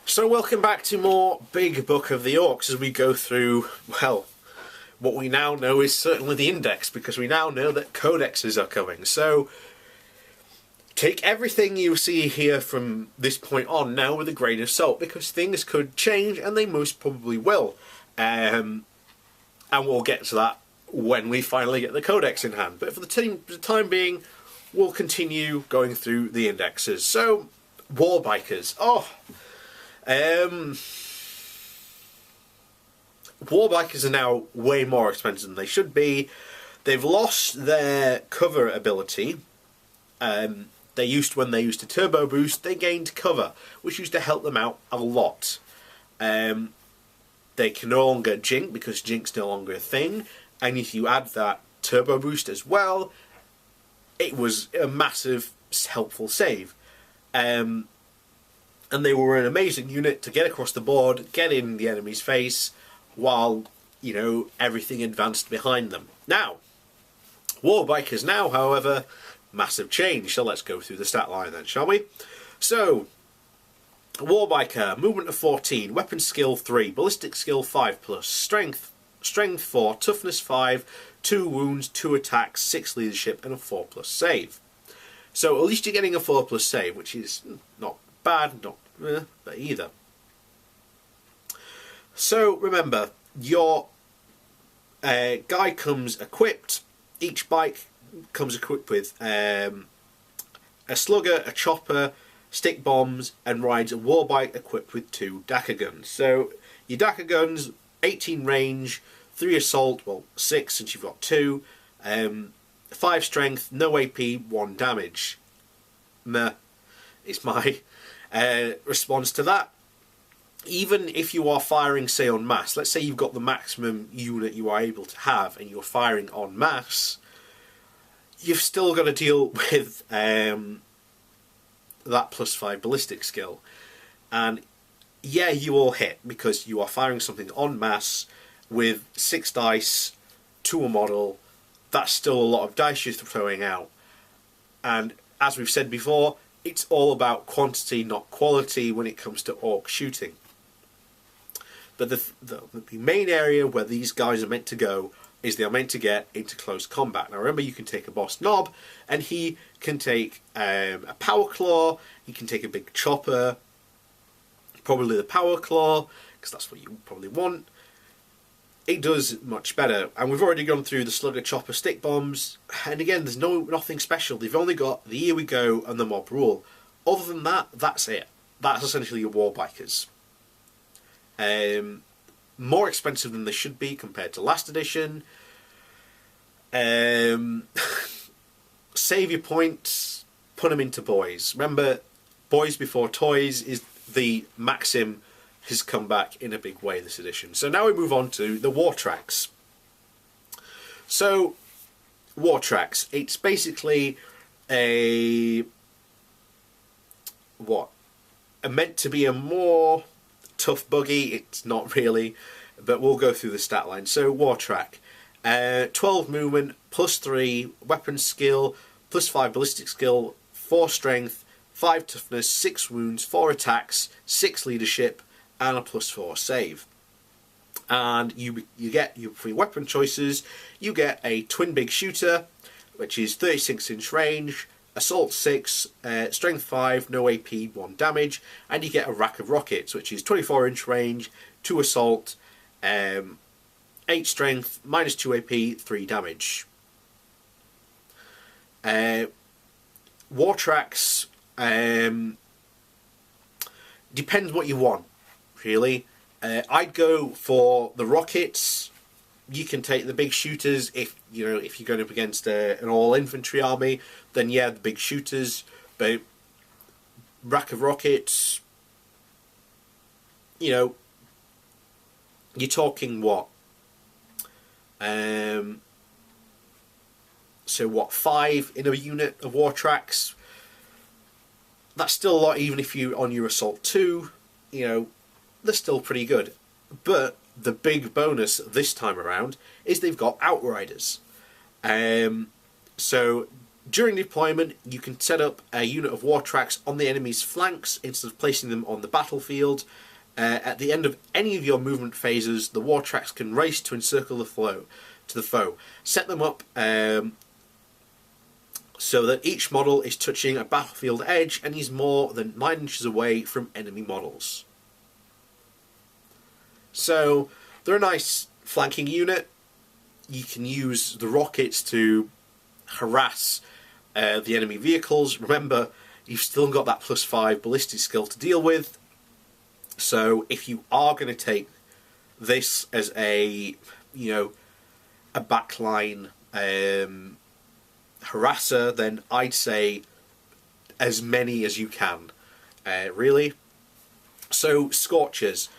So welcome back to more Big Book of the Orks as we go through, well, what we now know is certainly the index, because we now know that codexes are coming. So take everything you see here from this point on now with a grain of salt, because things could change, and they most probably will. And we'll get to that when we finally get the codex in hand. But for the time being, we'll continue going through the indexes. So, War Bikers. War Bikers are now way more expensive than they should be. They've lost their cover ability. When they used to turbo boost, they gained cover, which used to help them out a lot. They can no longer jink because jink's no longer a thing, and if you add that turbo boost as well, it was a massive helpful save. And they were an amazing unit to get across the board, get in the enemy's face, while, you know, everything advanced behind them. Now, War Bikers now, however, massive change. So let's go through the stat line then, shall we? So, War Biker, movement of 14, weapon skill 3, ballistic skill 5+, strength 4, toughness 5, 2 wounds, 2 attacks, 6 leadership, and a 4+ save. So at least you're getting a 4+ save, which is not bad, not but either. So remember, your guy comes equipped. Each bike comes equipped with a slugger, a chopper, stick bombs, and rides a war bike equipped with 2 Daka guns. So your Daka guns, 18 range, 3 assault, well 6 since you've got 2, 5 strength, no AP, 1 damage. Meh, is my response to that. Even if you are firing, say, en masse, let's say you've got the maximum unit you are able to have and you're firing en masse, you've still got to deal with that +5 ballistic skill. And yeah, you will hit because you are firing something en masse with 6 dice to a model. That's still a lot of dice you're throwing out. And as we've said before, it's all about quantity, not quality, when it comes to orc shooting. But the main area where these guys are meant to go is they are meant to get into close combat. Now remember, you can take a boss knob, and he can take a power claw, he can take a big chopper, probably the power claw, because that's what you probably want. It does much better, and we've already gone through the slugger, chopper, stick bombs, and again, there's nothing special. They've only got the Here We Go and the Mob Rule. Other than that, that's it. That's essentially your War Bikers. More expensive than they should be compared to last edition. Save your points, put them into boys. Remember, boys before toys is the maxim has come back in a big way this edition. So now we move on to the War Tracks. So, War Tracks, it's basically meant to be a more tough buggy. It's not really, but we'll go through the stat line. So, War Track, 12 movement, +3 weapon skill, +5 ballistic skill, 4 strength, 5 toughness, 6 wounds, 4 attacks, 6 leadership, and a +4 save. And you get, for your weapon choices, you get a twin big shooter, which is 36-inch range, assault 6, strength 5, no AP, 1 damage, and you get a rack of rockets, which is 24-inch range, 2 assault, 8 strength, -2 AP, 3 damage. War Tracks depends what you want, really. I'd go for the rockets. You can take the big shooters if you're going up against an all infantry army. Then yeah, the big shooters. But rack of rockets, you're talking what? So what? 5 in a unit of War Tracks. That's still a lot, even if you're on your assault 2. They're still pretty good. But the big bonus this time around is they've got Outriders. So During deployment, you can set up a unit of war tracks on the enemy's flanks instead of placing them on the battlefield. At the end of any of your movement phases, the war tracks can race to encircle the foe. Set them up so that each model is touching a battlefield edge and is more than 9 inches away from enemy models. So they're a nice flanking unit. You can use the rockets to harass the enemy vehicles. Remember, you've still got that +5 ballistic skill to deal with. So if you are going to take this as a backline harasser, then I'd say as many as you can, really. So Scorchers,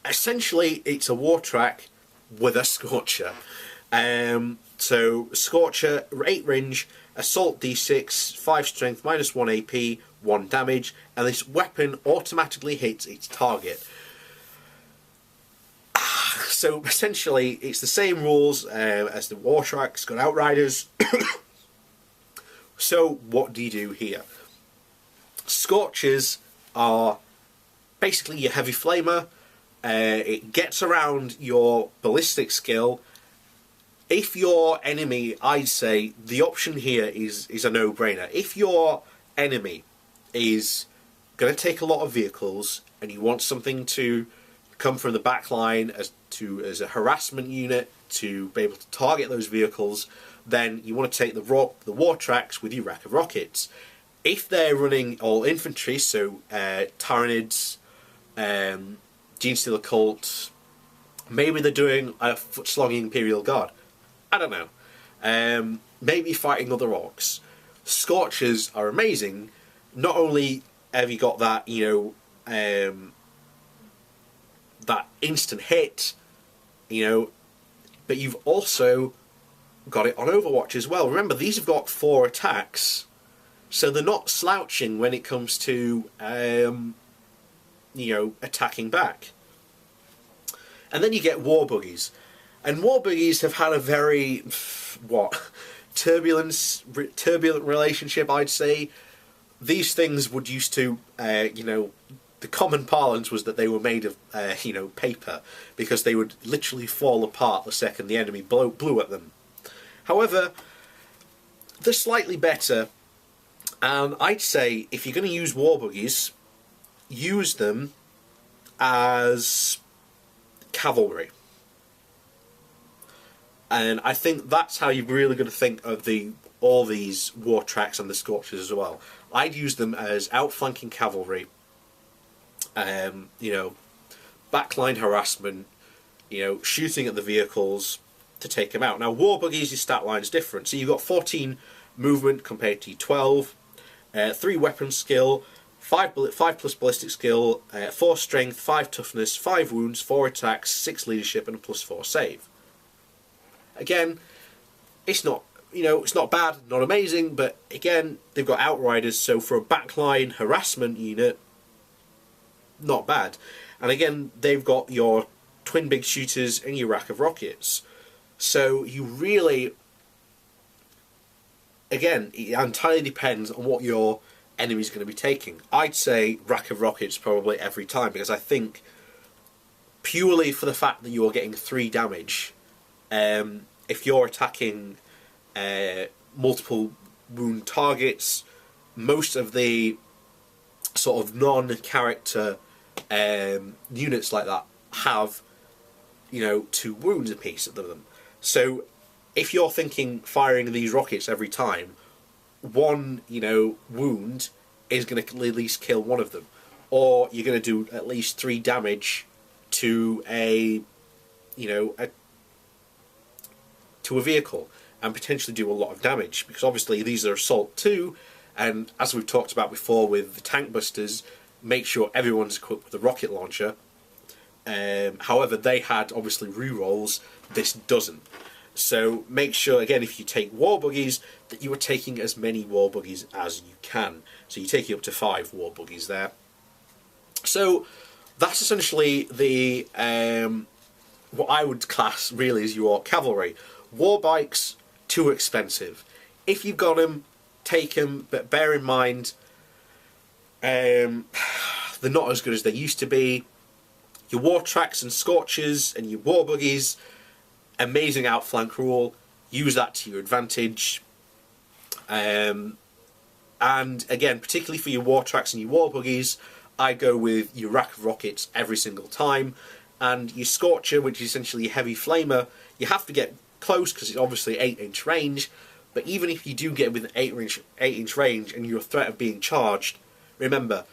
essentially it's a war track with a Scorcher. So Scorcher, 8 range, assault d6, 5 strength, -1 AP, 1 damage, and this weapon automatically hits its target. So essentially it's the same rules as the war tracks, got outriders. So what do you do here? Scorchers are basically your heavy flamer. It gets around your ballistic skill. If your enemy, I'd say the option here is a no-brainer. If your enemy is going to take a lot of vehicles and you want something to come from the back line as a harassment unit to be able to target those vehicles, then you want to take the war tracks with your rack of rockets. If they're running all infantry, so Tyranids, Genestealer Cult, maybe they're doing a foot-slogging Imperial Guard. I don't know. Maybe fighting other orcs. Scorchers are amazing. Not only have you got that, that instant hit, but you've also got it on Overwatch as well. Remember, these have got 4 attacks, so they're not slouching when it comes to, attacking back. And then you get war buggies. And war buggies have had a very, turbulent relationship, I'd say. These things would used to, the common parlance was that they were made of, paper, because they would literally fall apart the second the enemy blew at them. However, they're slightly better, and I'd say if you're going to use war buggies, use them as cavalry. And I think that's how you're really going to think of all these war tracks and the Scorchers as well. I'd use them as outflanking cavalry, backline harassment, shooting at the vehicles to take them out. Now, war buggies, your stat line's different. So you've got 14 movement compared to 12, 3 weapon skill, 5 plus ballistic skill, 4 strength, 5 toughness, 5 wounds, 4 attacks, 6 leadership, and a +4 save. Again, it's not bad, not amazing, but again, they've got outriders, so for a backline harassment unit, not bad. And again, they've got your twin big shooters and your rack of rockets. So you really, again, it entirely depends on what your enemy's going to be taking. I'd say rack of rockets probably every time, because I think purely for the fact that you are getting 3 damage, if you're attacking multiple wound targets, most of the sort of non-character units like that have 2 wounds apiece at them. So if you're thinking firing these rockets every time, 1 wound is going to at least kill one of them, or you're going to do at least 3 damage to a vehicle, and potentially do a lot of damage, because obviously these are assault 2, and as we've talked about before with the tank busters, make sure everyone's equipped with a rocket launcher. However, they had obviously rerolls, this doesn't. So make sure, again, if you take war buggies, that you are taking as many war buggies as you can. So you're taking up to 5 war buggies there. So that's essentially the what I would class really as your cavalry. War bikes, too expensive. If you've got them, take them, but bear in mind, they're not as good as they used to be. Your war tracks and scorchers and your war buggies, amazing outflank rule. Use that to your advantage. And again, particularly for your war tracks and your war buggies, I go with your rack of rockets every single time. And your scorcher, which is essentially a heavy flamer, you have to get close because it's obviously 8-inch range. But even if you do get within 8-inch range and you're a threat of being charged, remember,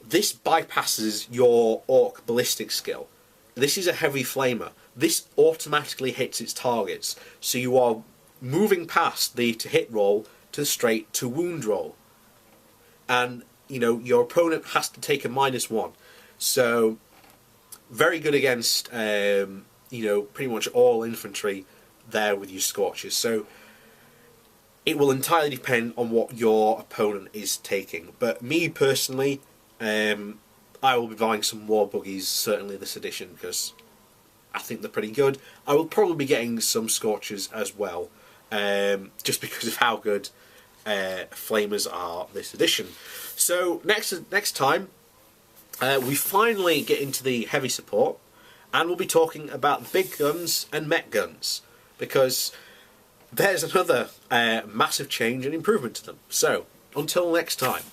this bypasses your orc ballistic skill. This is a heavy flamer. This automatically hits its targets. So you are moving past the to hit roll to straight to wound roll. And, you know, your opponent has to take a -1. So, very good against, you know, pretty much all infantry there with your scorchers. So, it will entirely depend on what your opponent is taking. But me personally, I will be buying some war buggies certainly this edition because I think they're pretty good. I will probably be getting some scorchers as well, just because of how good flamers are this edition. So next time, we finally get into the heavy support, and we'll be talking about big guns and mech guns, because there's another massive change and improvement to them. So, until next time.